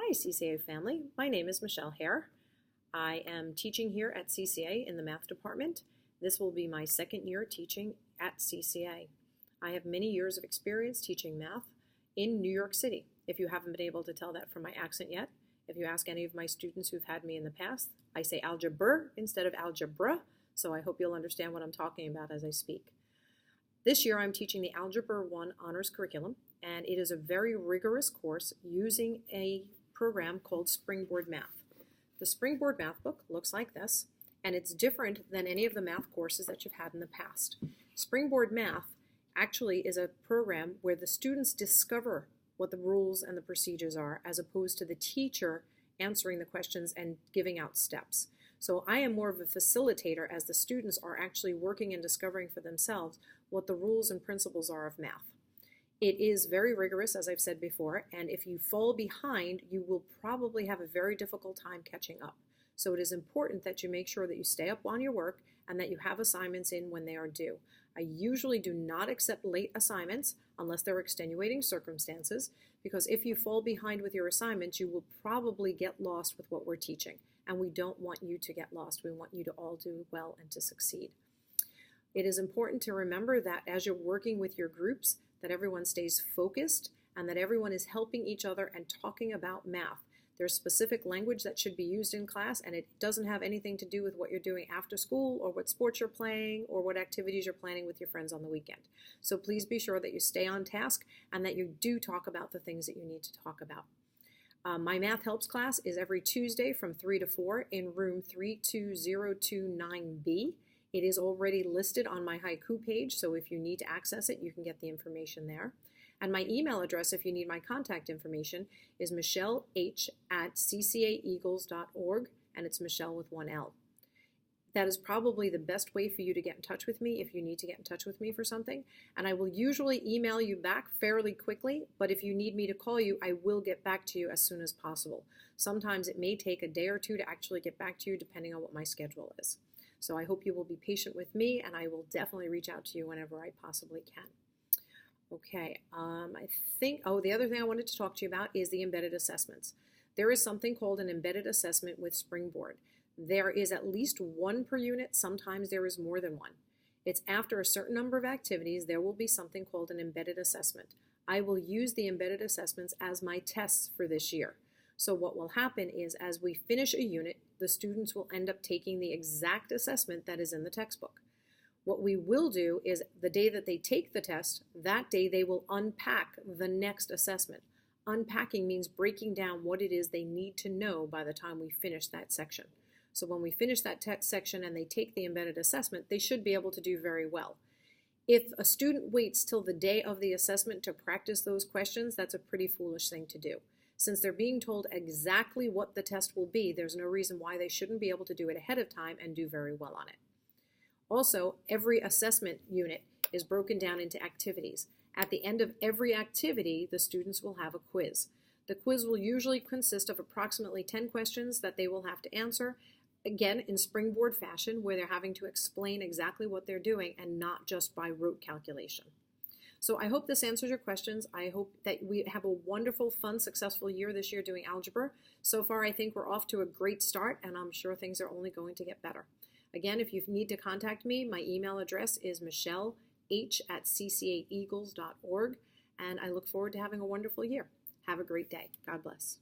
Hi, CCA family. My name is Michelle Hare. I am teaching here at CCA in the math department. This will be my second year teaching at CCA. I have many years of experience teaching math in New York City. If you haven't been able to tell that from my accent yet, if you ask any of my students who've had me in the past, I say algebra instead of algebra, so I hope you'll understand what I'm talking about as I speak. This year I'm teaching the Algebra 1 Honors Curriculum, and it is a very rigorous course using a program called Springboard Math. The Springboard Math book looks like this, and it's different than any of the math courses that you've had in the past. Springboard Math actually is a program where the students discover what the rules and the procedures are, as opposed to the teacher answering the questions and giving out steps. So I am more of a facilitator, as the students are actually working and discovering for themselves what the rules and principles are of math. It is very rigorous, as I've said before, and if you fall behind, you will probably have a very difficult time catching up. So it is important that you make sure that you stay up on your work and that you have assignments in when they are due. I usually do not accept late assignments unless there are extenuating circumstances, because if you fall behind with your assignments, you will probably get lost with what we're teaching. And we don't want you to get lost. We want you to all do well and to succeed. It is important to remember that as you're working with your groups, that everyone stays focused and that everyone is helping each other and talking about math. There's specific language that should be used in class, and it doesn't have anything to do with what you're doing after school or what sports you're playing or what activities you're planning with your friends on the weekend. So please be sure that you stay on task and that you do talk about the things that you need to talk about. My Math Helps class is every Tuesday from 3 to 4 in room 32029B. It is already listed on my Haiku page, so if you need to access it, you can get the information there. And my email address, if you need my contact information, is michelleh@ccaeagles.org, and it's Michelle with one L. That is probably the best way for you to get in touch with me if you need to get in touch with me for something. And I will usually email you back fairly quickly, but if you need me to call you, I will get back to you as soon as possible. Sometimes it may take a day or two to actually get back to you, depending on what my schedule is. So I hope you will be patient with me, and I will definitely reach out to you whenever I possibly can. Okay, the other thing I wanted to talk to you about is the embedded assessments. There is something called an embedded assessment with Springboard. There is at least one per unit. Sometimes there is more than one. It's after a certain number of activities, there will be something called an embedded assessment. I will use the embedded assessments as my tests for this year. So what will happen is, as we finish a unit, the students will end up taking the exact assessment that is in the textbook. What we will do is, the day that they take the test, that day they will unpack the next assessment. Unpacking means breaking down what it is they need to know by the time we finish that section. So when we finish that section and they take the embedded assessment, they should be able to do very well. If a student waits till the day of the assessment to practice those questions, that's a pretty foolish thing to do. Since they're being told exactly what the test will be, there's no reason why they shouldn't be able to do it ahead of time and do very well on it. Also, every assessment unit is broken down into activities. At the end of every activity, the students will have a quiz. The quiz will usually consist of approximately 10 questions that they will have to answer, again in Springboard fashion, where they're having to explain exactly what they're doing and not just by rote calculation. So I hope this answers your questions. I hope that we have a wonderful, fun, successful year this year doing algebra. So far, I think we're off to a great start, and I'm sure things are only going to get better. Again, if you need to contact me, my email address is michelleh@ccaeagles.org, and I look forward to having a wonderful year. Have a great day. God bless.